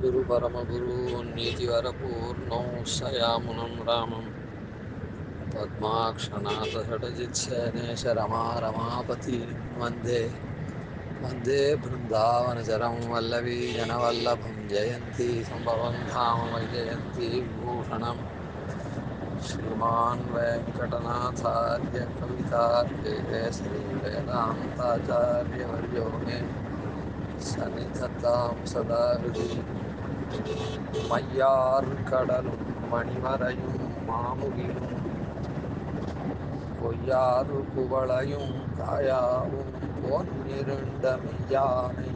गुरु परमगुरून्नीतिवरपूर्णौ सयामुनं रामं पद्माक्षनाथषडजित्सेनेश रमापति वन्दे वन्दे बृन्दावनचरं वल्लवी जनवल्लभं जयन्ती सम्भवं धाम वैजयन्ती विभूषणं श्रीमान् वेङ्कटनाथार्य कवितार्किकेसरी वेदान्ताचार्यवर्यो मे सन्निधत्तां सदा हृदि மையார்கடலும் மணிவரையும் மாமுகிலும் பொய்யாறு குவளையும் காயாவும் பொன்னிருண்ட மெய்யானை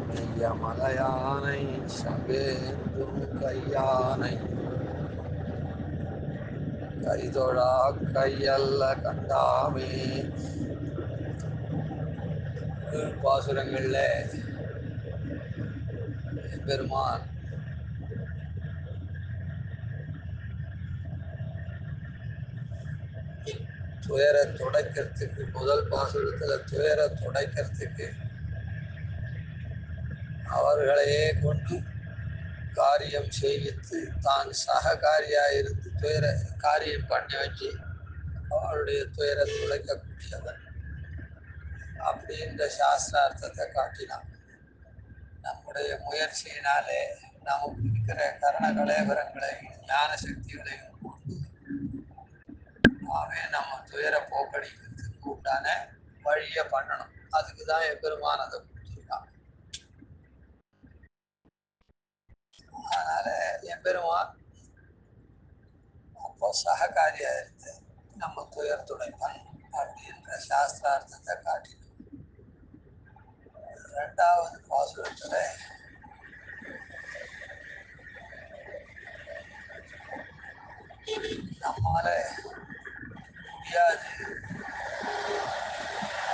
மெய்யமலையானை சபேந்தும் கையானை கைதொழா கையல்ல கண்டாமே. பாசுரங்கள்ல பெருமான் துயர துடைக்கிறதுக்கு முதல் பாசுரத்துல துயர துடைக்கிறதுக்கு அவர்களையே கொண்டு காரியம் செய்வித்து தான் சககாரியாயிருந்து துயர காரியம் பண்ணி வச்சு அவருடைய துயர துடைக்கக்கூடியவன் அப்படின்ற சாஸ்திரார்த்தத்தை காட்டினான். நம்முடைய முயற்சியினாலே நமக்கு இருக்கிற கரண கலேபரங்களையும் ஞான சக்திகளையும் கொண்டு நாமே நம்ம துயர போக்கடிக்கிறதுக்கு உண்டான வழியை பண்ணணும். அதுக்கு தான் எம்பெருமான் அதை கொடுத்துருக்கான். அதனால எம்பெருமான் அப்போ சககாரியா இருந்து நம்ம துயர் துடைப்பான் அப்படின்ற சாஸ்திரார்த்தத்தை காட்டினோம். ரெண்டாவது பாசுரத்துல நம்மால முடியாது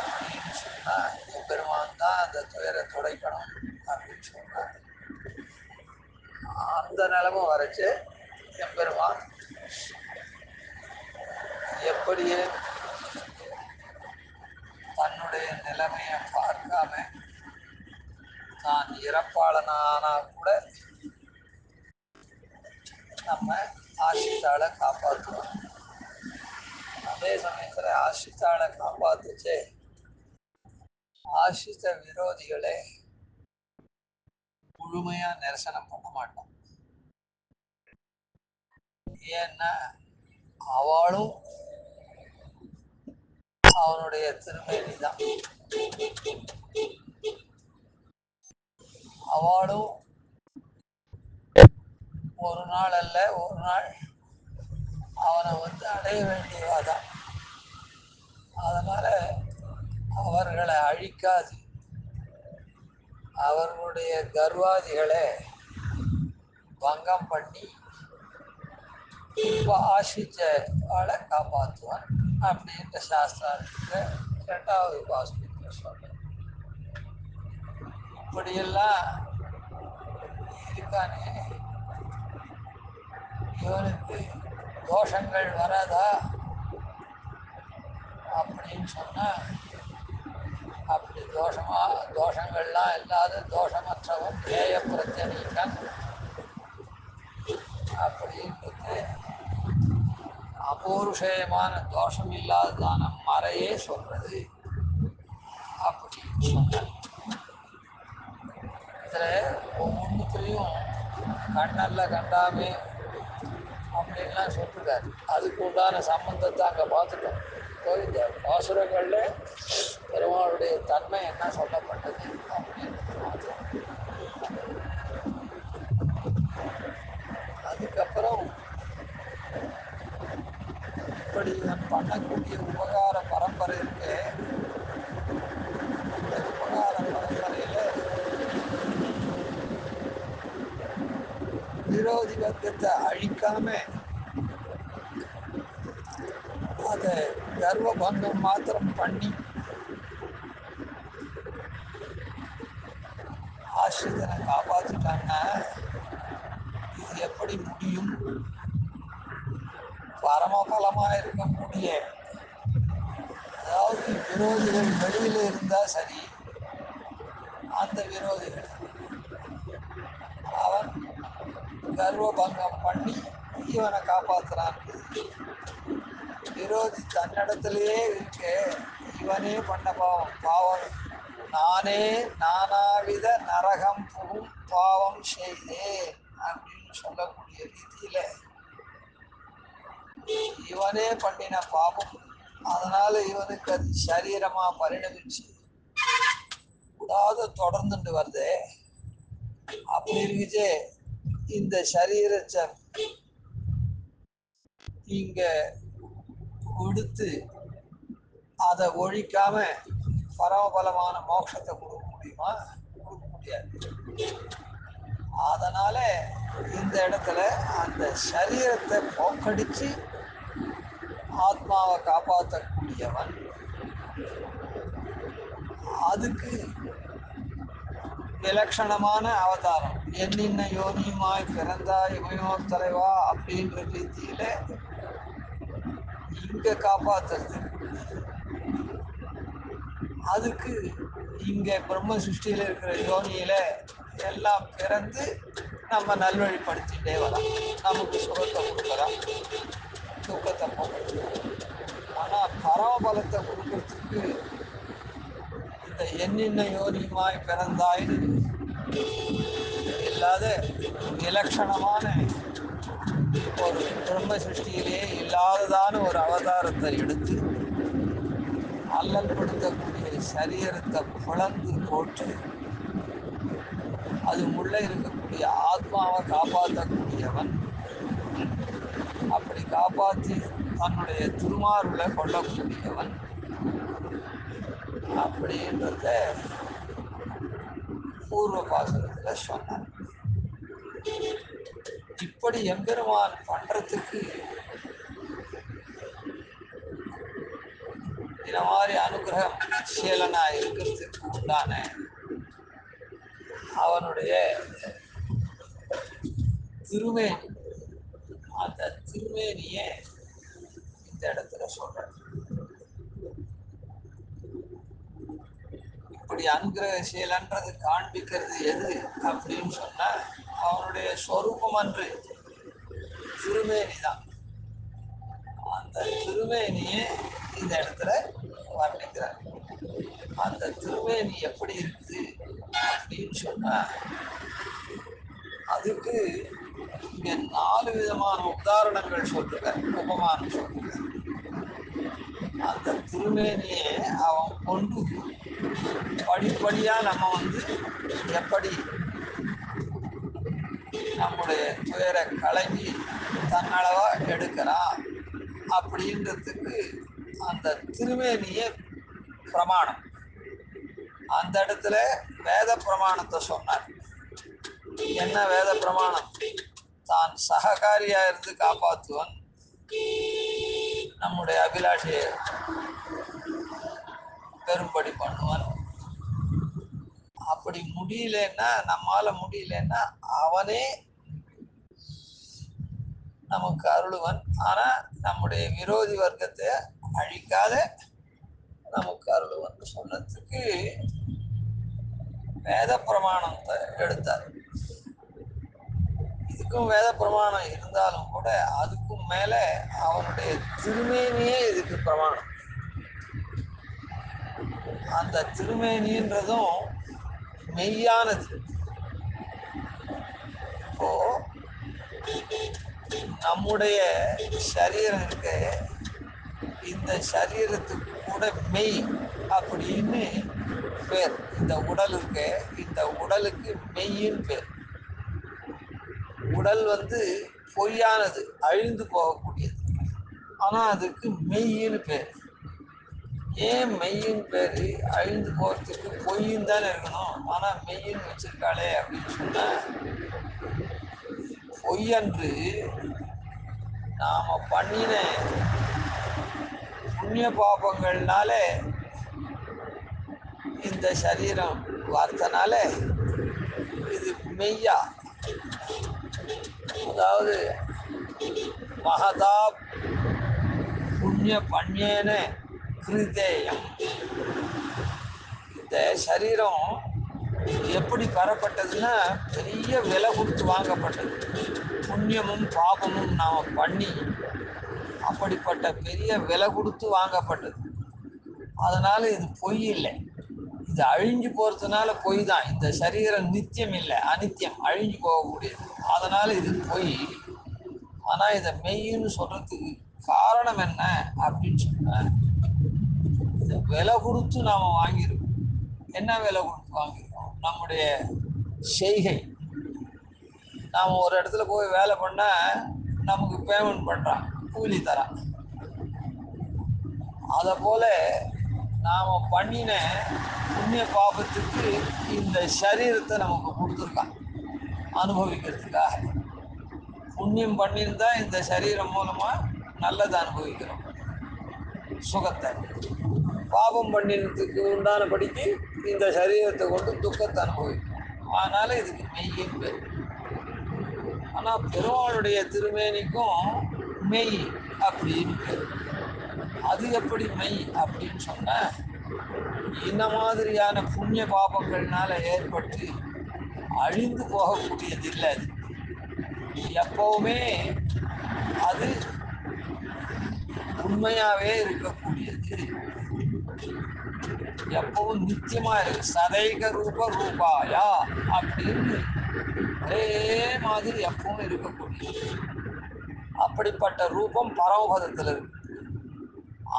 அப்படின்னு சொன்னா எம்பெருமான் தான் அந்த துயரை துடைக்கணும் அப்படின்னு சொன்னார். அந்த நிலைமை வரைச்சு எம்பெருமான் எப்படியே தன்னுடைய நிலைமையை பார்க்காம தான் இறப்பாளனானா கூட நம்ம ஆசிரித்தாளை காப்பாற்றுவோம். அதே சமயத்துல ஆசிரித்தாளை காப்பாத்துச்சே ஆசிரித்த விரோதிகளை முழுமையா நிரசனம் பண்ண மாட்டோம். ஏன்னா அவளும் அவனுடைய திருமேனி தான். அவளும் ஒரு நாள் அல்ல ஒரு நாள் அவனை அடைய வேண்டியவாதான். அதனால அவர்களை அழிக்காது அவர்களுடைய கர்வாதிகளை பங்கம் பண்ணி ஆசிச்ச ஆளை காப்பாற்றுவான் அப்படின்ற சாஸ்திரத்தை இரண்டாவது பாசுரத்தை சொல்றேன். இப்படியெல்லாம் இருக்கானே இவனுக்கு தோஷங்கள் வராதா அப்படின்னு சொன்னா அப்படி தோஷங்கள்லாம் இல்லாத தோஷமற்றவன் நேய பிரத்யனீகன் அப்படின்றது அபௌருஷேயமான தோஷம் இல்லாததான மறையே சொல்றது அப்படின்னு சொன்னார். இதுல ஒவ்வொன்றுத்தையும் கண்ணல்ல கண்டாமே அப்படின்லாம் சொல்லிருக்காரு. அதுக்கு உண்டான சம்பந்தத்தை அங்கே பார்த்துட்டோம். இப்போ இந்த பாசுரங்கள்ல பெருமாளுடைய தன்மை என்ன சொல்லப்பட்டது அப்படின்னு பார்த்தோம். அதுக்கப்புறம் இப்படி இவன் பண்ணக்கூடிய உபகார பரம்பரை இருக்கு. இந்த உபகார பரம்பரையில விரோதி வர்க்கத்தை அழிக்காம அதை கர்வபங்கம் மாத்திரம் பண்ணி ஆசிரியனை காப்பாற்றிட்டாங்கன்னா இது எப்படி முடியும்? பரமபலமா இருக்கக்கூடிய அதாவது விரோதிகள் வெளியில இருந்தா சரி, அந்த விரோதிகள் கர்வபங்கம் பண்ணி இவனை காப்பாத்துறான். விரோதி தன்னிடத்திலேயே இருக்கு, இவனே பண்ண பாவம் பாவம் நானே நானாவித நரகம் புகும் பாவம் செய்தேன் அப்படின்னு சொல்லக்கூடிய ரீதியில இவனே பண்ணின பாவம், அதனால இவனுக்கு அது சரீரமா பரிணமிச்சு கூடாத தொடர்ந்துட்டு வருது. அப்படி இருக்குச்சே இந்த சரீரத்தை இங்க கொடுத்து அதை ஒழிக்காம பரமபலமான மோட்சத்தை கொடுக்க முடியுமா? கொடுக்க முடியாது. அதனால இந்த இடத்துல அந்த சரீரத்தை போக்கடிச்சு ஆத்மாவை காப்பாற்றக்கூடியவன். அதுக்கு விலட்சணமான அவதாரம், என்னின்ன யோனியுமாய் பிறந்தா இமையோர் தலைவா அப்படின்ற ரீதியில இங்க காப்பாத்துறது. அதுக்கு இங்க பிரம்ம சிருஷ்டியில இருக்கிற யோனியில எல்லாம் பிறந்து நம்ம நல்வழிப்படுத்திட்டே வரலாம், நமக்கு சுகத்தை கொடுக்கலாம், துக்கத்தை போக்கலாம். ஆனா பரமபலத்தை கொடுக்கறதுக்கு இந்த என்னின்ன யோனியுமாய் பிறந்தாயின்னு இல்லாத விலட்சணமான ஒரு பிரம்ம சிருஷ்டியிலே இல்லாததான ஒரு அவதாரத்தை எடுத்து அல்லல்படுத்தக்கூடிய சரீரத்தை பிளந்து போட்டு அது உள்ள இருக்கக்கூடிய ஆத்மாவை காப்பாற்றக்கூடியவன். அப்படி காப்பாற்றி தன்னுடைய திருமார்களை கொள்ளக்கூடியவன் அப்படின்றத பூர்வ பாசுரத்துல சொன்னான். இப்படி எம்பெருமான் பண்றதுக்கு இந்த மாதிரி அனுகிரகம் சீலனா இருக்கிறதுக்கு உண்டான அவனுடைய திருமேனி, அந்த திருமேனியை இந்த இடத்துல சொல்ற. இப்படி அனுகிரக சீலன்றது காண்பிக்கிறது எது அப்படின்னு சொன்னா அவனுடைய சொரூபம் அன்று திருமேனி தான். அந்த திருமேனியை இந்த இடத்துல வர்ணிக்கிறார். அந்த திருமேனி எப்படி இருக்குது அப்படின்னு சொன்னா அதுக்கு இங்க 4 விதமான உதாரணங்கள் சொல்றார், உபமானம் சொல்றார். அந்த திருமேனியை அவன் கொண்டு படிப்படியா நம்ம எப்படி நம்முடைய துயரை கலங்கி தன்னளவா எடுக்கிறான் அப்படின்றதுக்கு அந்த திருமேனிய பிரமாணம். அந்த இடத்துல வேத பிரமாணத்தை சொன்னார். என்ன வேத பிரமாணம்? தான் சககாரியா இருந்து காப்பாற்றுவன், நம்முடைய அபிலாஷையை பெரும்படி பண்ணுவன். அப்படி முடியலன்னா, நம்மால முடியலன்னா அவனே நமக்கு அருளுவன். ஆனா நம்முடைய விரோதி வர்க்கத்தை அழிக்காத நமக்கு அருளுவன் சொன்னதுக்கு வேத பிரமாணத்தை எடுத்தார். இதுக்கும் வேத பிரமாணம் இருந்தாலும் கூட அதுக்கும் மேல அவனுடைய திருமேனியே இதுக்கு பிரமாணம். அந்த திருமேனின்றதும் மெய்யானது. இப்போ நம்முடைய சரீரம் இருக்க, இந்த சரீரத்துக்கு கூட மெய் அப்படின்னு பேர். இந்த உடல் இருக்க, இந்த உடலுக்கு மெய்யின்னு பேர். உடல் பொய்யானது, அழிந்து போகக்கூடியது. ஆனா அதுக்கு மெய்யின்னு பேர். ஏன் மெய்யின் பேரு? அழிந்து போறதுக்கு பொய்ன்னு தானே இருக்கணும், ஆனா மெய்யின்னு வச்சிருக்காளே அப்படின்னு சொன்ன, பொய்யன்று நாம பண்ணின புண்ணிய பாபங்கள்னால இந்த சரீரம் வார்த்தனால இது மெய்யா. அதாவது மகதா புண்ணிய பண்யேன கிருதேயம். இந்த சரீரம் எப்படி பெறப்பட்டதுன்னா பெரிய விலை கொடுத்து வாங்கப்பட்டது. புண்ணியமும் பாபமும் நாம் பண்ணி அப்படிப்பட்ட பெரிய விலை கொடுத்து வாங்கப்பட்டது. அதனால இது பொய் இல்லை, இது அழிஞ்சு போறதுனால பொய் தான். இந்த சரீரம் நித்தியம் இல்லை, அனித்தியம், அழிஞ்சு போகக்கூடியது. அதனால இது பொய். ஆனா இதை மெய்ன்னு சொல்றதுக்கு காரணம் என்ன அப்படின்னு சொன்ன, இந்த விலை கொடுத்து நாம வாங்கியிருக்கோம். என்ன விலை கொடுத்து வாங்கியிருக்கோம்? நம்முடைய செய்கை. நாம் ஒரு இடத்துல போய் வேலை பண்ணா நமக்கு பேமெண்ட் பண்றான், கூலி தரான். அதை போல நாம் பண்ணின புண்ணிய பாபத்துக்கு இந்த சரீரத்தை நமக்கு கொடுத்துருக்கான் அனுபவிக்கிறதுக்காக. புண்ணியம் பண்ணியிருந்தா இந்த சரீரம் மூலமாக நல்லதை அனுபவிக்கிறோம், சுகத்தை. பாபம் பண்ணினதுக்கு உண்டானபடிக்கு இந்த சரீரத்தை கொண்டு துக்கத்தை அனுபவிக்கிறோம். அதனால இதுக்கு மெய்யின் பேர். ஆனால் பெருமாளுடைய திருமேனிக்கும் மெய் அப்படின்னு பேர். அது எப்படி மெய் அப்படின்னு சொன்ன, இந்த மாதிரியான புண்ணிய பாபங்கள்னால ஏற்பட்டு அழிந்து போகக்கூடியது இல்லை. அது எப்பவுமே அது உண்மையாவே இருக்கக்கூடியது, எப்பவும் நித்தியமா இருக்கு. சதைக ரூப ரூபாயா அப்படின்னு ஒரே மாதிரி எப்பவும் இருக்கக்கூடியது. அப்படிப்பட்ட ரூபம் பரமபதத்தில் இருக்கு.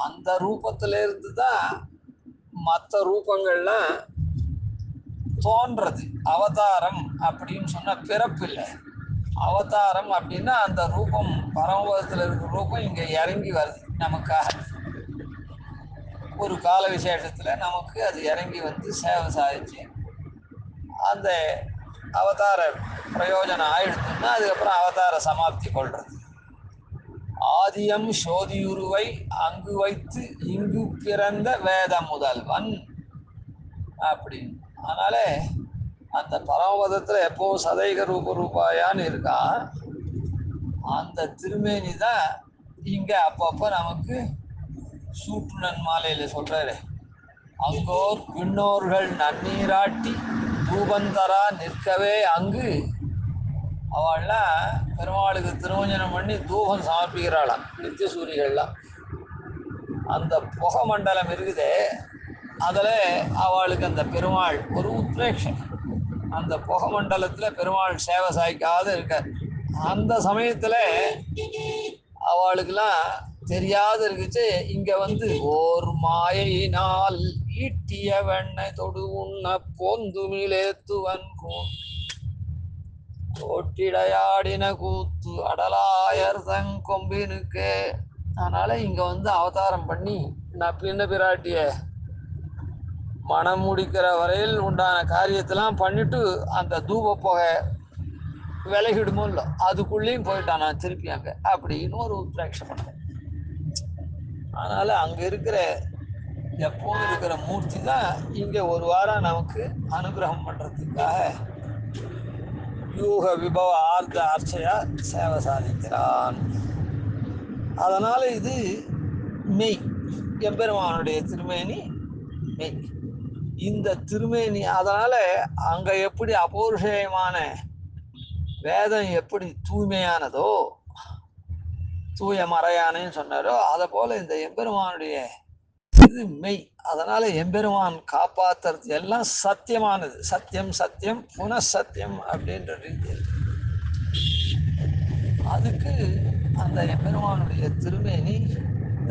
அந்த ரூபத்துல இருந்து தான் மற்ற ரூபங்கள்லாம் தோன்றது. அவதாரம் அப்படின்னு சொன்னா பிறப்பு இல்லை. அவதாரம் அப்படின்னா அந்த ரூபம், பரமபதத்தில் இருக்கிற ரூபம் இங்கே இறங்கி வருது நமக்காக. ஒரு கால விசேஷத்தில் நமக்கு அது இறங்கி வந்து சேவை சாதிச்சு அந்த அவதார பிரயோஜனம் ஆயிடுதுன்னா அதுக்கப்புறம் அவதார சமாப்தி கொள்றது. ஆதியம் சோதியுருவை அங்கு வைத்து இங்கு பிறந்த வேத முதல்வன் அப்படின்னு. அதனால அந்த பரமபதத்தில் எப்பவும் சதைக ரூப ரூபாயான்னு இருக்கா. அந்த திருமேனி தான் இங்க அப்பப்போ நமக்கு சூட்டுனன் மாலையில் சொல்றாரு, அங்கோர் விண்ணோர்கள் நன்னீராட்டி ரூபந்தரா நிற்கவே அங்கு. அவள்லாம் பெருமாளுக்கு திருமஞ்சனம் பண்ணி தூபம் சமர்ப்பிக்கிறாளாம் நித்திய சூரிகள்லாம். அந்த புகை மண்டலம் இருக்குதே, அதில் அவளுக்கு அந்த பெருமாள் ஒரு உத்ரேஷம். அந்த புகை மண்டலத்தில் பெருமாள் சேவை சாய்க்காத இருக்கார். அந்த சமயத்தில் அவளுக்கெல்லாம் தெரியாத இருக்குச்சு. இங்க வந்து ஓர் மாயினால் ஈட்டிய வெண்ணை தொடு உண்ண போந்துமிழேத்துவன் கோட்டிடையாடின கூத்து அடலாயர் கொம்பினுக்கு. அதனால இங்க வந்து அவதாரம் பண்ணி நான் பின்ன பிராட்டிய மனம் முடிக்கிற வரையில் உண்டான காரியத்தெல்லாம் பண்ணிட்டு அந்த தூப புகை விலகிடுமோ இல்லை அதுக்குள்ளேயும் போயிட்டான் நான் திருப்பி அங்க அப்படின்னு ஒரு உத்ரேட்சம் பண்ணேன். அதனால அங்க இருக்கிற எப்பவும் இருக்கிற மூர்த்தி தான் இங்க ஒரு வாரம் நமக்கு அனுகிரகம் பண்றதுக்காக யூக விபவ ஆர்த்த அர்ச்சையா சேவை சாதிக்கிறான். அதனால இது மெய், எம்பெருமானுடைய திருமேனி மெய். இந்த திருமேனி அதனால அங்க எப்படி அபௌருஷயமான வேதம் எப்படி தூய்மையானதோ, தூய மறையானேன்னு சொன்னாரோ, அதை போல இந்த எம்பெருமானுடைய இது மெய். அதனால எம்பெருமான் காப்பாத்துறது எல்லாம் சத்தியமானது. சத்தியம் சத்தியம் புனசத்தியம் அப்படின்ற ரீதியில் அதுக்கு அந்த எம்பெருமானுடைய திருமேனி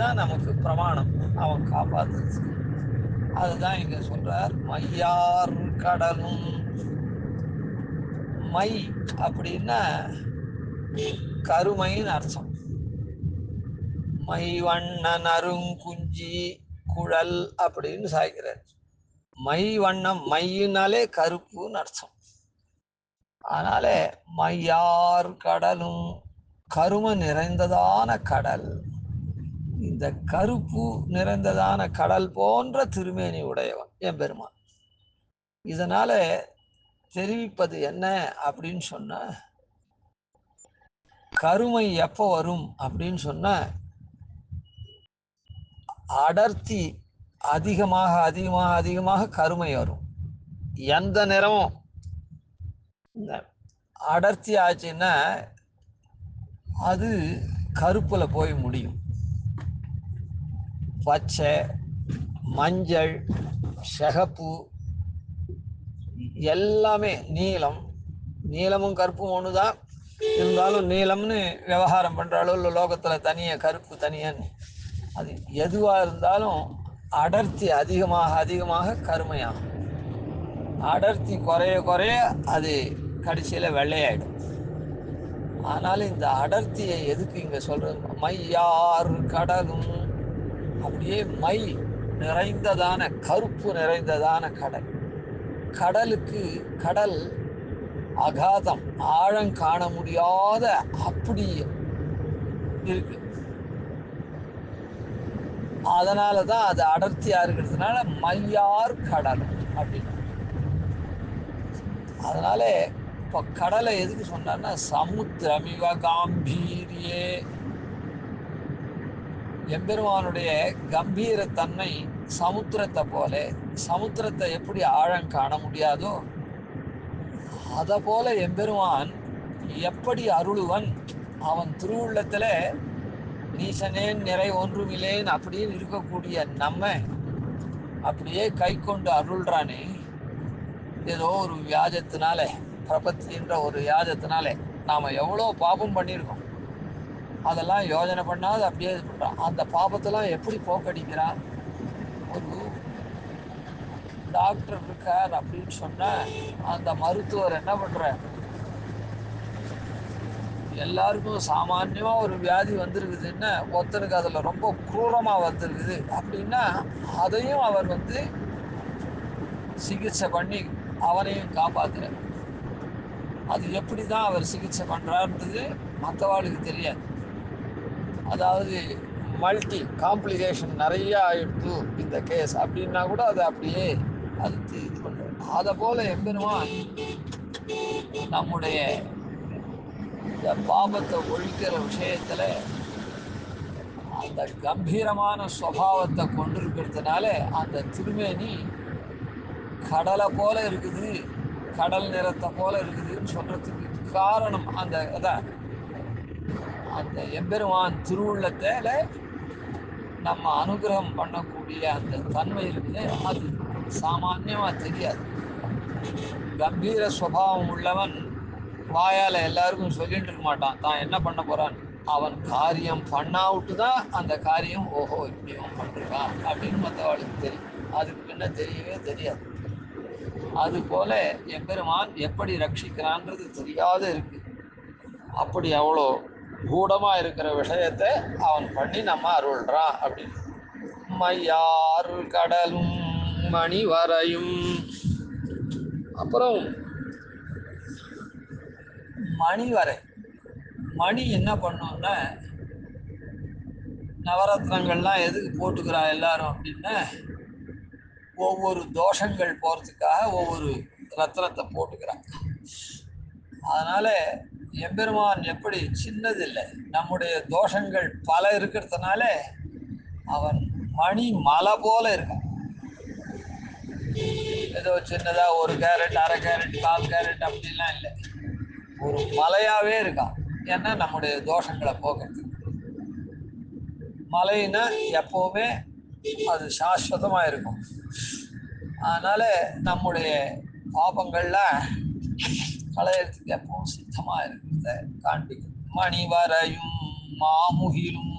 தான் நமக்கு பிரமாணம், அவன் காப்பாத்துறது. அதுதான் இங்க சொல்றார், மையார் கடலும். மை அப்படின்னா கருமைன்னு அர்த்தம். மை வண்ணன் அருங்குஞ்சி குழல் அப்படின்னு சாய்க்கிறார். மை வண்ணம், மையினாலே கருப்புன்னு அர்த்தம். அதனால மையார் கடலும், கரும நிறைந்ததான கடல். இந்த கருப்பு நிறைந்ததான கடல் போன்ற திருமேனி உடையவன் எம்பெருமான். இதனால தெரிவிப்பது என்ன அப்படின்னு சொன்ன, கருமை எப்போ வரும் அப்படின்னு சொன்ன, அடர்த்தி அதிகமாக அதிகமாக அதிகமாக கருமை வரும். எந்த நிறமும் அடர்த்தி ஆச்சுன்னா அது கருப்பில் போய் முடியும். பச்சை, மஞ்சள், சிகப்பு எல்லாமே, நீலமும் கருப்பும் ஒன்று தான். இருந்தாலும் நீலம்னு விவகாரம் பண்ணுற அளவில் லோகத்தில் தனியாக கருப்பு தனியான்னு, அது எதுவாக இருந்தாலும் அடர்த்தி அதிகமாக கருமையாகும். அடர்த்தி குறைய குறைய அது கடைசியில் வெள்ளையாயிடும். அதனால் இந்த அடர்த்தியை எதுக்கு இங்கே சொல்கிறது? மையாறு கடலும், அப்படியே மை நிறைந்ததான கருப்பு நிறைந்ததான கடல். கடல் அகாதம், ஆழம் காண முடியாத அப்படி இருக்கு. அதனால தான் அது அடர்த்தியா இருக்கிறதுனால மையார் கடல் அப்படின்னு. அதனால இப்போ கடலை எதுக்கு சொன்னார்னா, சமுத்திரமிவ காம்பீரியே, எம்பெருமானுடைய கம்பீரத்தன்மை சமுத்திரத்தை போல. சமுத்திரத்தை எப்படி ஆழம் காண முடியாதோ அதை போல எம்பெருமான் எப்படி அருளுவன், அவன் திருவுள்ளத்தில் நீசனேன் நிறை ஒன்றுமில்லேன் அப்படின்னு இருக்கக்கூடிய நம்ம அப்படியே கை கொண்டு அருள்றானே. ஏதோ ஒரு வியாஜத்தினால, பிரபத்தின்ற ஒரு வியாஜத்தினால நாம் எவ்வளோ பாபம் பண்ணியிருக்கோம், அதெல்லாம் யோஜனை பண்ணாது அப்படியே இது பண்ணுறான். அந்த பாபத்தெல்லாம் எப்படி போக்கடிக்கிறான்? ஒரு டாக்டர் இருக்கார் அப்படின்னு சொன்னால் அந்த மருத்துவர் என்ன பண்ணுறார்? எல்லாருக்கும் சாமான்யமாக ஒரு வியாதி வந்துருக்குதுன்னா, ஒருத்தனுக்கு அதில் ரொம்ப குரூரமாக வந்துருக்குது அப்படின்னா அதையும் அவர் சிகிச்சை பண்ணி அவனையும் காப்பாற்றுறார். அது எப்படி தான் அவர் சிகிச்சை பண்ணுறாருன்றது மற்றவாளுக்கு தெரியாது. அதாவது மல்டி காம்ப்ளிகேஷன் நிறையா ஆயிடுத்து இந்த கேஸ் அப்படின்னா கூட அதை அப்படியே அது இது பண்ணுறாரு. அதை போல் எம்பெருமான் நம்முடைய இந்த பாபத்தை ஒழிக்கிற விஷயத்தில் அந்த கம்பீரமான சுபாவத்தை கொண்டிருக்கிறதுனால அந்த திருமேனி கடலை போல இருக்குது, கடல் நிறத்தை போல இருக்குதுன்னு சொல்கிறதுக்கு காரணம் அந்த எம்பெருமான் திருவுள்ளத்தில் நம்ம அனுகிரகம் பண்ணக்கூடிய அந்த தன்மை இருக்குது. அது சாமான்யமாக தெரியாது. கம்பீர சுபாவம் உள்ளவன் வாயால் எல்லாருக்கும் சொல்லிட்டு இருக்க மாட்டான் தான் என்ன பண்ண போகிறான். அவன் காரியம் பண்ணாவிட்டு தான் அந்த காரியம் ஓஹோ இப்படியும் பண்ணிருக்கான் அப்படின்னு மற்றவாளுக்கு தெரியும். அதுக்கு முன்ன தெரியவே தெரியாது. அதுபோல எம்பெருமான் எப்படி ரட்சிக்கிறான்றது தெரியாத இருக்கு. அப்படி அவ்வளோ கூடமாக இருக்கிற விஷயத்தை அவன் பண்ணி நம்ம அருள்றான் அப்படின்னு. மையாறு கடலும் மணி வரையும். அப்புறம் மணி வரை, மணி என்ன பண்ணோம்னா, நவரத்னங்கள்லாம் எதுக்கு போட்டுக்கிறா எல்லாரும் அப்படின்னா, ஒவ்வொரு தோஷங்கள் போகிறதுக்காக ஒவ்வொரு ரத்னத்தை போட்டுக்கிறாங்க. அதனால் எம்பெருமான் எப்படி சின்னதில்லை, நம்முடைய தோஷங்கள் பல இருக்கிறதுனால அவன் மணி மலை போல இருக்கான். ஏதோ சின்னதாக ஒரு கேரட், அரை கேரட், 4 கேரட் அப்படிலாம் இல்லை, ஒரு மலையாகவே இருக்கான். ஏன்னா நம்முடைய தோஷங்களை போக்குறது. மலைன்னா எப்போவுமே அது சாஸ்வதமாக இருக்கும். அதனால் நம்முடைய பாபங்கள்லாம் களையறதுக்கு எப்பவும் சித்தமாக இருக்கிறத காண்பிக்கும். மணி வரையும் மாமுகிலும்,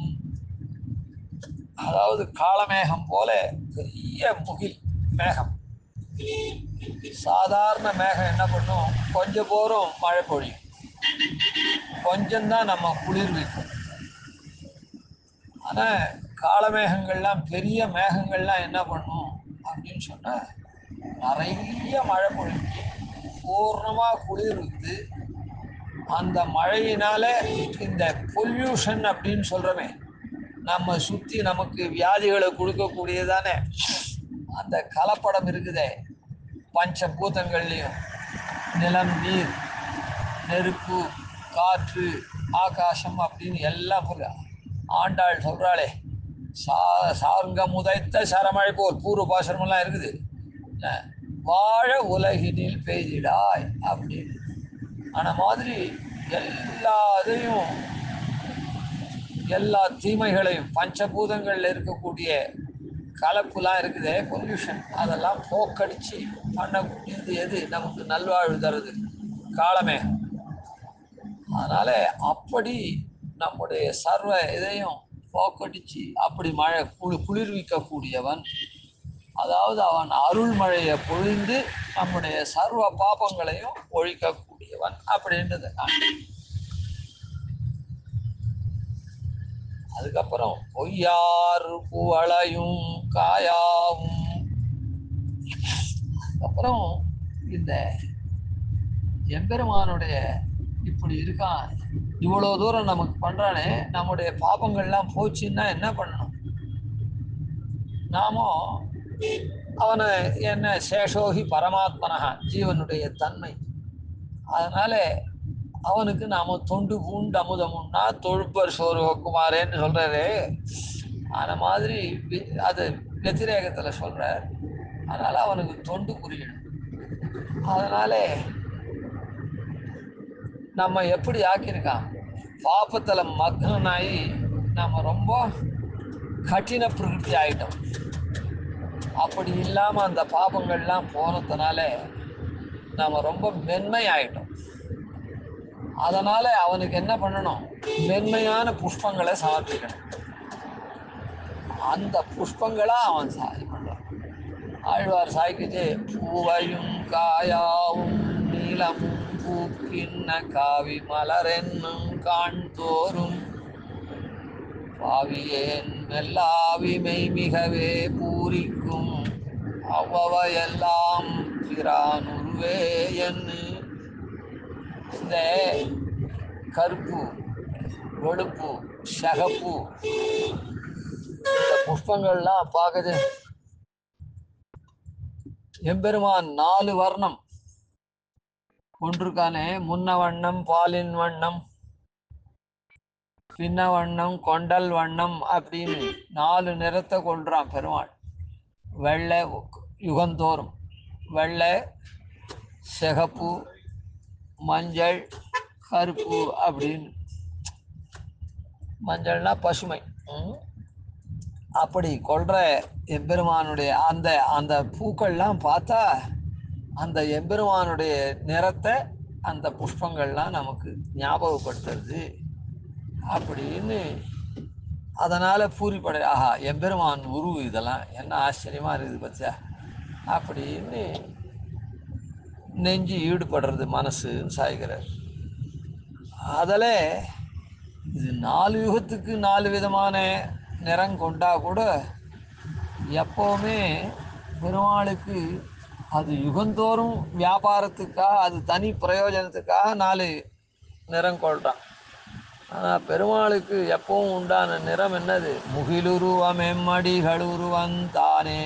அதாவது காலமேகம் போல பெரிய முகில் மேகம். சாதாரண மேகம் என்ன பண்ணும், கொஞ்சம் போகிறோம் மழை பொழியும், கொஞ்சம்தான் நம்ம குளிர் வைக்கும். ஆனால் காலமேகங்கள்லாம், பெரிய மேகங்கள்லாம் என்ன பண்ணும் அப்படின்னு சொன்னால் நிறைய மழை பொழியும், பூர்ணமாக குளிர் வைத்து அந்த மழையினால இந்த பொல்யூஷன் அப்படின்னு சொல்கிறோமே, நம்ம சுற்றி நமக்கு வியாதிகளை கொடுக்கக்கூடியதானே அந்த கலப்படம் இருக்குதே, பஞ்சபூதங்கள்லேயும் நிலம், நீர், நெருப்பு, காற்று, ஆகாசம் அப்படின்னு எல்லாம் ஆண்டாள் சொல்கிறாளே, சார்ங்க முதைத்த சரமழை போல் பூர்வ பாசனமெல்லாம் இருக்குது. வாழ உலகினில் பெய்திடாய் அப்படின்னு. அந்த மாதிரி எல்லாத்தையும், எல்லா தீமைகளையும், பஞ்சபூதங்களில் இருக்கக்கூடிய கலப்புலாம் இருக்குதே, பொல்யூஷன், அதெல்லாம் போக்கடிச்சு பண்ணக்கூடியது எது? நமக்கு நல்வாழ்வு தருது காலமே. அதனால அப்படி நம்முடைய சர்வ இதையும் போக்கடிச்சு அப்படி மழை குளிர்விக்கக்கூடியவன். அதாவது அவன் அருள் மழையை பொழிந்து நம்முடைய சர்வ பாபங்களையும் ஒழிக்கக்கூடியவன் அப்படின்றத காண்பி. அதுக்கப்புறம் பொய்யாறு புவளையும் காயாவும். அப்புறம் இந்த எம்பெருமானுடைய இப்படி இருக்கான், இவ்வளோ தூரம் நமக்கு பண்ணுறானே, நம்முடைய பாபங்கள்லாம் போச்சுன்னா என்ன பண்ணணும்? நாமும் அவனை என்ன சேஷோகி பரமாத்மனகா, ஜீவனுடைய தன்மை. அதனால அவனுக்கு நாம தொண்டு பூண்டு அமுதமுன்னா தொழுப்பர் சோர்வகுமாரேன்னு சொல்றாரு. அந்த மாதிரி அது வெத்திரேகத்தில் சொல்றார். அதனால அவனுக்கு தொண்டு புரியணும். அதனால நம்ம எப்படி ஆக்கியிருக்கான், பாப்பத்தில் மக்னாகி நம்ம ரொம்ப கடின பிரகிருதி ஆகிட்டோம். அப்படி இல்லாமல் அந்த பாபங்கள்லாம் போனதுனால நம்ம ரொம்ப மென்மை ஆகிட்டோம். அதனால் அவனுக்கு என்ன பண்ணணும்? மென்மையான புஷ்பங்களை சமர்ப்பிக்கணும். அந்த புஷ்பங்களாக அவன் சாதி பண்ணுறான். ஆழ்வார் சாய்க்குது, பூவையும் காயாவும் நீளமும் பூக்கின்ன காவி மலரென்னும் காண்தோறும் பாவியேன் மெல்லாவி மெய்மிகவே பூரிக்கும் அவ்வவையெல்லாம் பிரானுருவே என்று. இந்த கருப்பு, வெளுப்பு, சகப்பு, இந்த புஷ்பங்கள்லாம் பார்க்குது. எம்பெருமான் 4 வர்ணம் கொண்டிருக்கானே, முன்ன வண்ணம், பாலின் வண்ணம், பின்ன வண்ணம், கொண்டல் வண்ணம் அப்படின்னு 4 நிறத்தை கொள்றான் பெருமாள். வெள்ளை யுகந்தோறும், வெள்ளை, சிகப்பு, மஞ்சள், கருப்பு அப்படின்னு. மஞ்சள்னா பசுமை. அப்படி கொள்ற எம்பெருமானுடைய அந்த அந்த பூக்கள்லாம் பார்த்தா அந்த எம்பெருமானுடைய நிறத்தை அந்த புஷ்பங்கள்லாம் நமக்கு ஞாபகப்படுத்துறது அப்படின்னு. அதனால் பூரிப்படை, ஆஹா எம்பெருமான் உருவு, இதெல்லாம் என்ன ஆச்சரியமாக இருக்குது பச்சா அப்படின்னு நெஞ்சு ஈடுபடுறது மனசுன்னு சாய்கிறார். அதில் இது 4 யுகத்துக்கு 4 விதமான நிறம் கொண்டா கூட எப்போவுமே பெருமாளுக்கு அது யுகந்தோறும் வியாபாரத்துக்காக, அது தனி பிரயோஜனத்துக்காக 4 நிறம் கொள்றான். ஆனால் பெருமாளுக்கு எப்பவும் உண்டான நிறம் என்னது? முகிலுருவமெம்மடிகளுருவந்தானே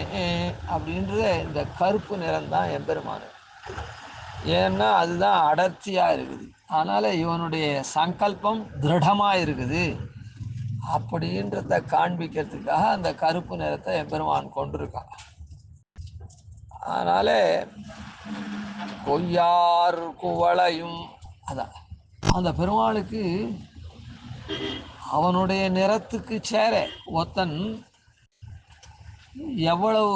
அப்படின்ற இந்த கருப்பு நிறம் தான் எம்பெருமானு. ஏன்னா அதுதான் அடர்த்தியாக இருக்குது. அதனால் இவனுடைய சங்கல்பம் திருடமாக இருக்குது. அப்படின்றத காண்பிக்கிறதுக்காக அந்த கருப்பு நிறத்தை எம்பெருமான் கொண்டிருக்கான். அதனால் கொய்யார் குவளையும், அதான் அந்த பெருமாளுக்கு அவனுடைய நிறத்துக்கு சேர ஒத்தன் எவ்வளவு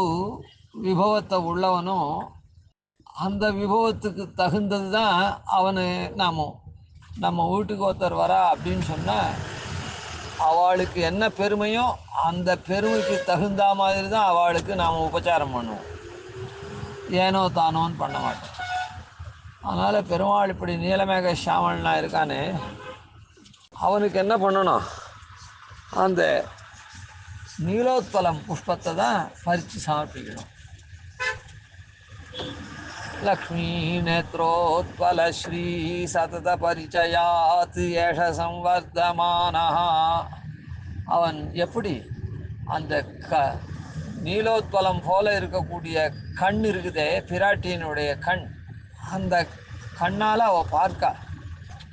விபவத்தை உள்ளவனோ அந்த விபவத்துக்கு தகுந்தது தான் அவனு. நம்ம வீட்டுக்கு ஒருத்தர் வரா அப்படின்னு சொன்னால் அவளுக்கு என்ன பெருமையோ அந்த பெருமைக்கு தகுந்த மாதிரி தான் அவளுக்கு நாம் உபச்சாரம் பண்ணுவோம். ஏனோ தானோன்னு பண்ண மாட்டோம். அதனால் பெருமாள் இப்படி நீலமேக சாமல்னா இருக்கானே, அவனுக்கு என்ன பண்ணணும்? அந்த நீலோத்பலம் புஷ்பத்தை தான் பறித்து சமர்ப்பிக்கணும். லக்ஷ்மீ நேத்ரோத்பல ஸ்ரீ சதத பரிச்சயாத் ஏஷ சம்வர்தமானா. அவன் எப்படி அந்த நீலோத்பலம் போல இருக்கக்கூடிய கண் இருக்குதே, பிராட்டியினுடைய கண், அந்த கண்ணால் அவள் பார்க்க,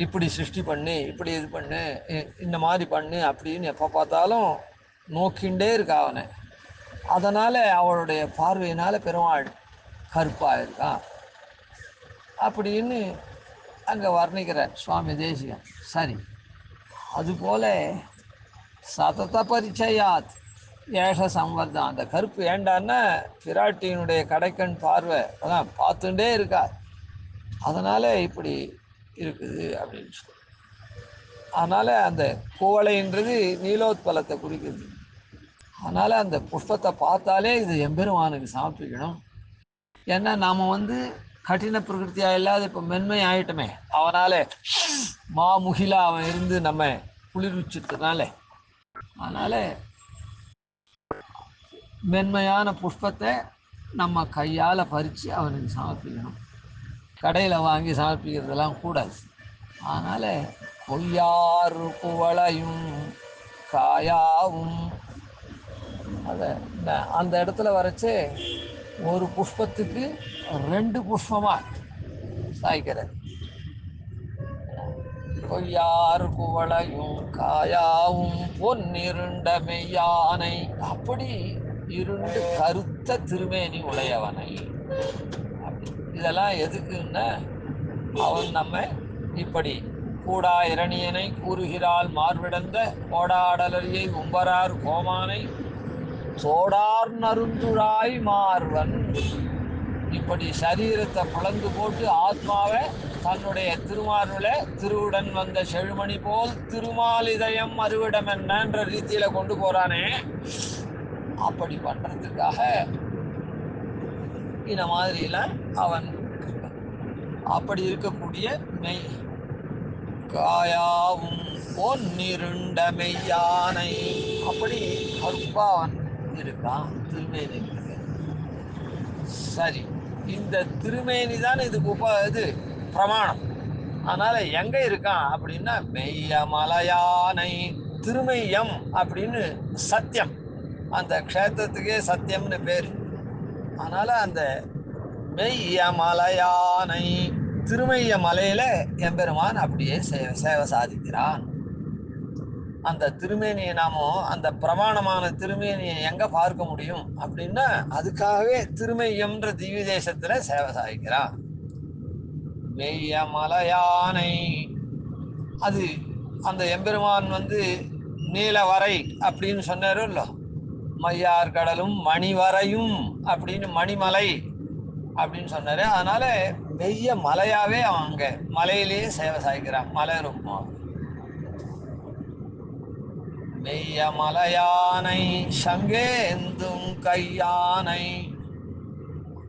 இப்படி சிருஷ்டி பண்ணு, இப்படி இது பண்ணு, இந்த மாதிரி பண்ணு அப்படின்னு எப்போ பார்த்தாலும் நோக்கிண்டே இருக்கா அவனை. அதனால் அவளுடைய பார்வையினால் பெருமாள் கருப்பாக இருக்கான் அப்படின்னு அங்கே வர்ணிக்கிறார் சுவாமி தேசிகன். சரி, அதுபோல சதத பரிச்சயாத் ஏஷ சம்வர்தான். அந்த கருப்பு ஏண்டான்னா பிராட்டியினுடைய கடைக்கண் பார்வை அதான் பார்த்துட்டே இருக்கா, அதனால் இப்படி இருக்குது அப்படின்னு சொல்லி. அதனால் அந்த குவளைன்றது நீலோத்பலத்தை குறிக்குது. அதனால் அந்த புஷ்பத்தை பார்த்தாலே இது எம்பெருமானுக்கு சமர்ப்பிக்கணும். ஏன்னா நாம் கடின பிரகிருத்தியாக இல்லாத இப்போ மென்மை ஆகிட்டோமே, அவனால் மாமுகில அவன் இருந்து நம்ம குளிர்விச்சிட்டதுனால, அதனால் மென்மையான புஷ்பத்தை நம்ம கையால் பறித்து அவனுக்கு சமர்ப்பிக்கணும். கடையில் வாங்கி சமர்ப்பிக்கிறதெல்லாம் கூடாது. அதனால் கொய்யாறு குவளையும் காயாவும் அதை அந்த இடத்துல வரைச்சு ஒரு புஷ்பத்துக்கு 2 புஷ்பமாக சாய்க்கிறது. கொய்யாறு குவளையும் காயாவும் பொன்னிருண்ட மெய்யானை, அப்படி இருண்டு கருத்த திருமேனி உடையவனை. இதெல்லாம் எதுக்குன்னா அவன் நம்ம இப்படி கூடா இரணியனை கூறுகிறாள் மார்விடந்த கோடாடலரியை உம்பரார் கோமானை சோடார் நருந்துராய் மார்வன், இப்படி சரீரத்தை பிளந்து போட்டு ஆத்மாவை தன்னுடைய திருமார்பில் திருவுடன் வந்த செழுமணி போல் திருமாலிதயம் அறுவிடம் என்னன்ற ரீதியில கொண்டு போறானே, அப்படி பண்றதுக்காக இந்த மாதிரிலாம் அவன் அப்படி இருக்கக்கூடிய மெய் காயாவும் பொன்னிருண்ட மெய்யானை, அப்படி கருப்பாவன் இருக்கான் திருமேனி இருக்கு. சரி, இந்த திருமேனி தான் இது பிரமாணம். அதனால எங்க இருக்கான் அப்படின்னா மெய்ய மலையானை, திருமெய்யம் அப்படின்னு சத்தியம், அந்த க்ஷேத்திரத்துக்கே சத்தியம்னு பேர். அதனால அந்த மெய்ய மலையானை திருமைய மலையில எம்பெருமான் அப்படியே சேவை சாதிக்கிறான். அந்த திருமேனியை நாமோ அந்த பிரமாணமான திருமேனியை எங்க பார்க்க முடியும் அப்படின்னா அதுக்காகவே திருமையம்ன்ற திவ்ய தேசத்துல சேவை சாதிக்கிறான். மெய்ய மலையானை, அது அந்த எம்பெருமான் நீலவரை அப்படின்னு சொன்னாரோ இல்ல, மையார் கடலும் மணிவரையும் அப்படின்னு மணிமலை அப்படின்னு சொன்னாரு. அதனால மெய்ய மலையாவே அவங்க மலையிலேயே சேவை சாய்க்கிறான். மலை இருக்கும். மெய்ய மலையானை சங்கேந்தும் கையானை,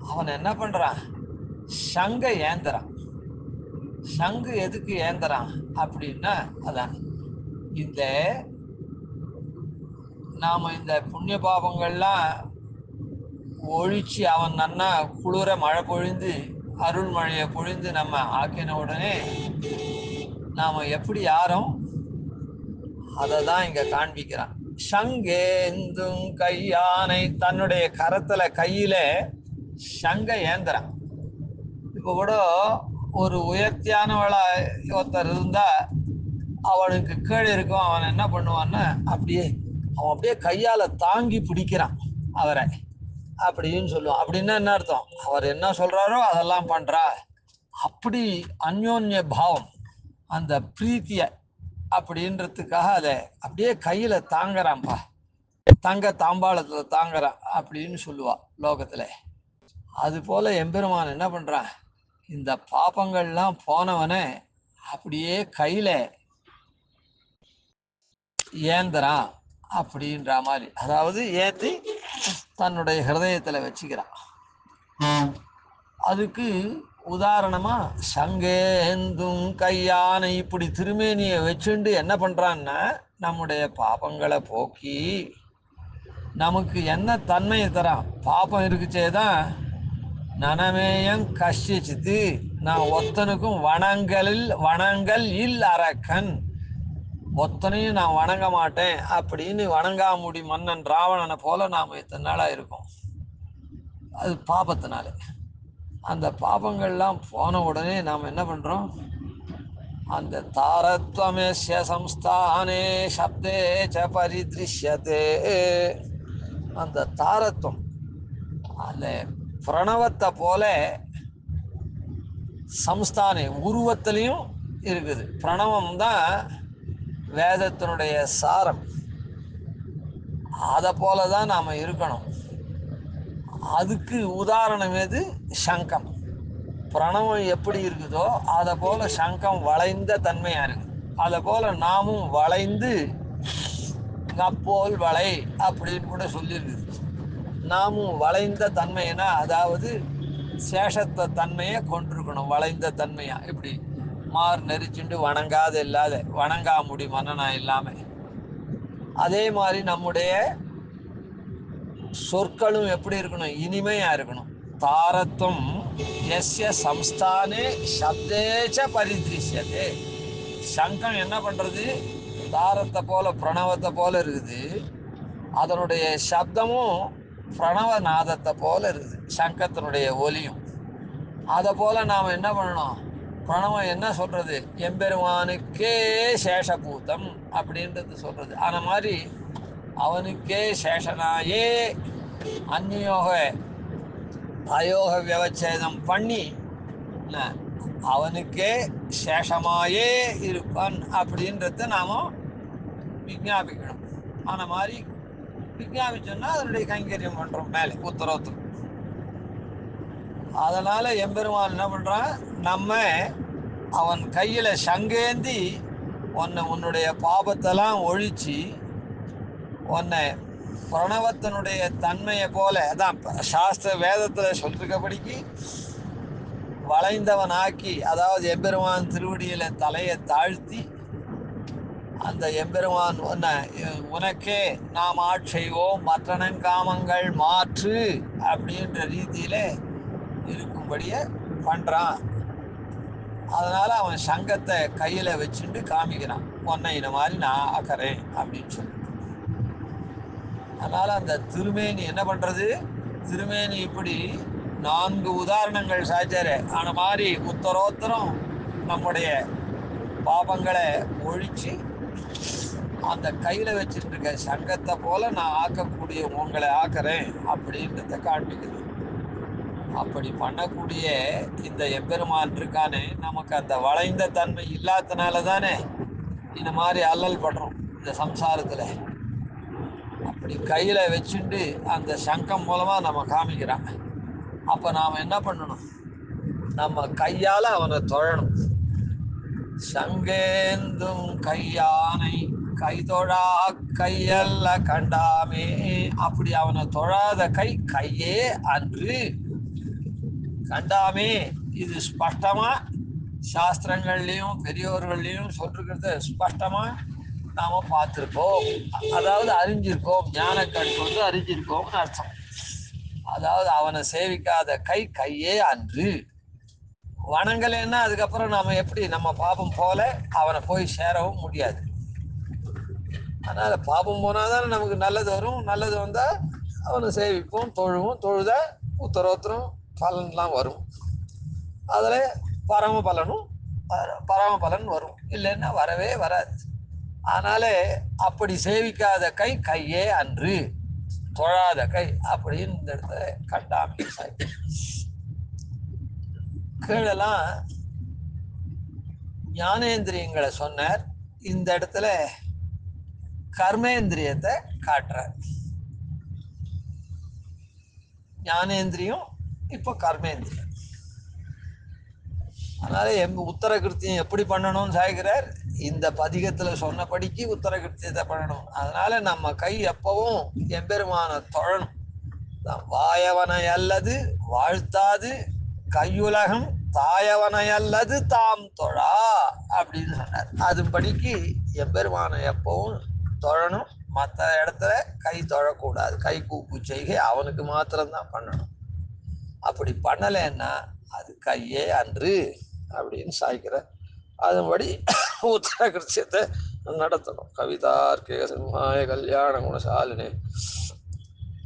அவன் என்ன பண்றான், சங்க ஏந்தறான். சங்கு எதுக்கு ஏந்தறான் அப்படின்னா அதான் இந்த நாம இந்த புண்ணிய பாபங்கள்லாம் ஒழிச்சு அவன் நன்னா குளிர மழை பொழிந்து அருள் மழையை பொழிந்து நம்ம ஆக்கின உடனே நாம எப்படி யாரும் அதை தான் இங்க காண்பிக்கிறான். சங்கேந்தும் கையானை, தன்னுடைய கரத்துல கையில சங்க ஏந்திரான். இப்போ கூட ஒரு உயர்த்தியானவளா ஒருத்தர் இருந்தா அவனுக்கு கீழே இருக்கும், அவன் என்ன பண்ணுவான்னா அவன் அப்படியே கையால தாங்கி பிடிக்கிறான் அவரை அப்படின்னு சொல்லுவான். அப்படின்னா என்ன அர்த்தம், அவர் என்ன சொல்றாரோ அதெல்லாம் பண்றா, அப்படி அந்யோன்ய பாவம், அந்த பிரீத்திய அப்படின்றதுக்காக அதை அப்படியே கையில தாங்குறான்ப்பா, தங்க தாம்பாளத்துல தாங்குறான் அப்படின்னு சொல்லுவா லோகத்துல. அது போல எம்பெருமான் என்ன பண்றான், இந்த பாப்பங்கள்லாம் போனவனை அப்படியே கையில ஏந்துறான் அப்படின்ற மாதிரி, அதாவது ஏற்றி தன்னுடைய ஹிருதயத்துல வச்சுக்கிறான். அதுக்கு உதாரணமா சங்கேந்தும் கையானை, இப்படி திருமேனியை வச்சுண்டு என்ன பண்றான்னா நம்முடைய பாபங்களை போக்கி நமக்கு என்ன தன்மையை தரான். பாப்பம் இருக்குச்சேதான் நனமேயம் கஷ்டிச்சித்து, நான் ஒத்தனுக்கும் வணங்கல் இல் அரக்கன், ஒத்தனையும் நான் வணங்க மாட்டேன் அப்படின்னு வணங்காமுடி மன்னன் ராவணனை போல நாம் இத்தனை நாளாக இருக்கோம். அது பாபத்தினால. அந்த பாபங்கள்லாம் போன உடனே நாம் என்ன பண்ணுறோம், அந்த தாரத்வமேஸ்ய சம்ஸ்தானே சப்தே ச பரித்ருஷ்யதே, அந்த தாரத்வம், அந்த பிரணவத்தை போல சம்ஸ்தானே உருவத்திலையும் இருக்குது. பிரணவம் தான் வேதத்தினுடைய சாரம். அதை போல தான் நாம் இருக்கணும். அதுக்கு உதாரணம் எது? சங்கம். பிரணவம் எப்படி இருக்குதோ அதை போல சங்கம் வளைந்த தன்மையாக இருக்குது. அதை போல நாமும் வளைந்து அப்போல் வளை அப்படின்னு கூட சொல்லியிருக்குது. நாமும் வளைந்த தன்மைனா அதாவது சேஷத்த தன்மையை கொண்டிருக்கணும். வளைந்த தன்மையா இப்படி மாறு நெரிச்சுண்டு வணங்காத இல்லாத வணங்கா முடி மன்னனா இல்லாமல். அதே மாதிரி நம்முடைய சொற்களும் எப்படி இருக்கணும்? இனிமையாக இருக்கணும். தாரத்துவம் எஸ்ய சம்ஸ்தானே சப்தேச்ச பரிதிருஷ்யதே. சங்கம் என்ன பண்ணுறது? தாரத்தை போல பிரணவத்தை போல இருக்குது. அதனுடைய சப்தமும் பிரணவநாதத்தை போல இருக்குது. சங்கத்தினுடைய ஒலியும் அதை போல் நாம் என்ன பண்ணணும்? பிரணவம் என்ன சொல்கிறது? எம்பெருமானுக்கே சேஷபூதம் அப்படின்றது சொல்கிறது. அந்த மாதிரி அவனுக்கே சேஷனாயே அந்நியோக அயோக வியவச்சேதம் பண்ணி அவனுக்கே சேஷமாயே இருப்பான் அப்படின்றத நாம் விஞ்ஞாபிக்கணும். அந்த மாதிரி விஞ்ஞாபிச்சோன்னா அதனுடைய கைங்கரியம் பண்ணுறோம் மேலே உத்தரவுத்தரம். அதனால் எம்பெருமான் என்ன பண்ணுறான்? நம்ம அவன் கையில் சங்கேந்தி உன்னுடைய பாபத்தெல்லாம் ஒழித்து உன்னை பிரணவத்தினுடைய தன்மையை போல, அதான் சாஸ்திர வேதத்தில் சொல்லிருக்கபடிக்கு வளைந்தவன் ஆக்கி, அதாவது எம்பெருமான் திருவடியில் தலையை தாழ்த்தி அந்த எம்பெருமான் உனக்கே நாம் ஆட்செய்வோம் மற்றனங்காமங்கள் மாற்று அப்படின்ற ரீதியில் இருக்கும்படியே பண்ணுறான். அதனால் அவன் சங்கத்தை கையில் வச்சுட்டு காமிக்கிறான், உன்னை இந்த மாதிரி நான் ஆக்கிறேன் அப்படின்னு சொல்லி. அதனால் அந்த திருமேனி என்ன பண்ணுறது? திருமேனி இப்படி 4 உதாரணங்கள் சாய்ச்சாரு. அந்த மாதிரி உத்தரோத்தரம் நம்முடைய பாபங்களை ஒழித்து அந்த கையில் வச்சுருக்க சங்கத்தை போல் நான் ஆக்கக்கூடிய உங்களை ஆக்கிறேன் அப்படின்றத காண்பிக்குது. அப்படி பண்ணக்கூடிய இந்த எம்பெருமான் இருக்கானே, நமக்கு அந்த வளைந்த தன்மை இல்லாதனால தானே இந்த மாதிரி அல்லல் படுறோம் இந்த சம்சாரத்தில். அப்படி கையில் வச்சுட்டு அந்த சங்கம் மூலமாக நம்ம காமிக்கிறாங்க. அப்போ நாம் என்ன பண்ணணும்? நம்ம கையால் அவனை தொழணும். சங்கேந்தும் கையானை கைதொழா கையல்ல கண்டாமே. அப்படி அவனை தொழாத கையே அன்று. கண்டாமே இது ஸ்பஷ்டமாக சாஸ்திரங்கள்லேயும் பெரியோர்கள்லேயும் சொல்லிருக்கிறத ஸ்பஷ்டமாக நாம் பார்த்துருக்கோம். அதாவது அறிஞ்சிருக்கோம். ஞானக்கண் கொண்டு அறிஞ்சிருக்கோம்னு அர்த்தம். அதாவது அவனை சேவிக்காத கையே அன்று. வணங்கலைன்னா அதுக்கப்புறம் நாம் எப்படி நம்ம பாபம் போல அவனை போய் சேரவும் முடியாது. அதனால் பாபம் போனால் தானே நமக்கு நல்லது வரும். நல்லது வந்தால் அவனை சேவிப்போம், தொழுவோம். தொழுத உத்தரோத்தரம் பலன்லாம் வரும். அதில் பரமபலன் வரும். இல்லைன்னா வரவே வராது. அதனால அப்படி சேவிக்காத கையே அன்று. தொழாத அப்படின்னு இந்த இடத்துல கண்டாமி. கீழெல்லாம் ஞானேந்திரியங்களை சொன்னார். இந்த இடத்துல கர்மேந்திரியத்தை காட்டுறார். ஞானேந்திரியம் இப்போ கர்மேந்திரியம். அதனால உத்தர கிருத்தியம் எப்படி பண்ணணும்னு சாய்கிறார். இந்த பதிகத்தில் சொன்னபடிக்கு உத்தர கிருத்தியத்தை பண்ணணும். அதனால நம்ம கை எப்பவும் எம்பெருமான தொழணும். வாயவனை அல்லது வாழ்த்தாது கையுலகம் தாயவனை அல்லது தாம் தொழா அப்படின்னு சொன்னார். அதுபடிக்கு எம்பெருமானை எப்பவும் தொழணும். மற்ற இடத்துல கை தொழக்கூடாது. கை கூப்பு செய்கை அவனுக்கு மாத்திரம்தான் பண்ணணும். அப்படி பண்ணலைன்னா அது கையே அன்று அப்படின்னு சாய்க்கிற. அதுபடி உத்தர கிருத்தியத்தை நடத்தணும். கவிதார்க்கிக சிம்ஹாய கல்யாண குணசாலினே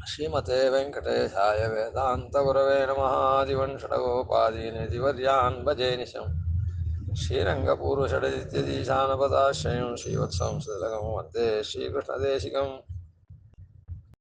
ஸ்ரீமதே வெங்கடேசாய வேதாந்த குரவே நமः. ஆதிவன் ஷடகோபாதீனே திவர்யான் பஜே நிஷம் ஸ்ரீரங்கபூர்வஷடதித்யதீசானபதாஸ்ரயம் ஸ்ரீவத்சம்ஸ்தகம் வந்தே ஸ்ரீகிருஷ்ணதேசிகம்.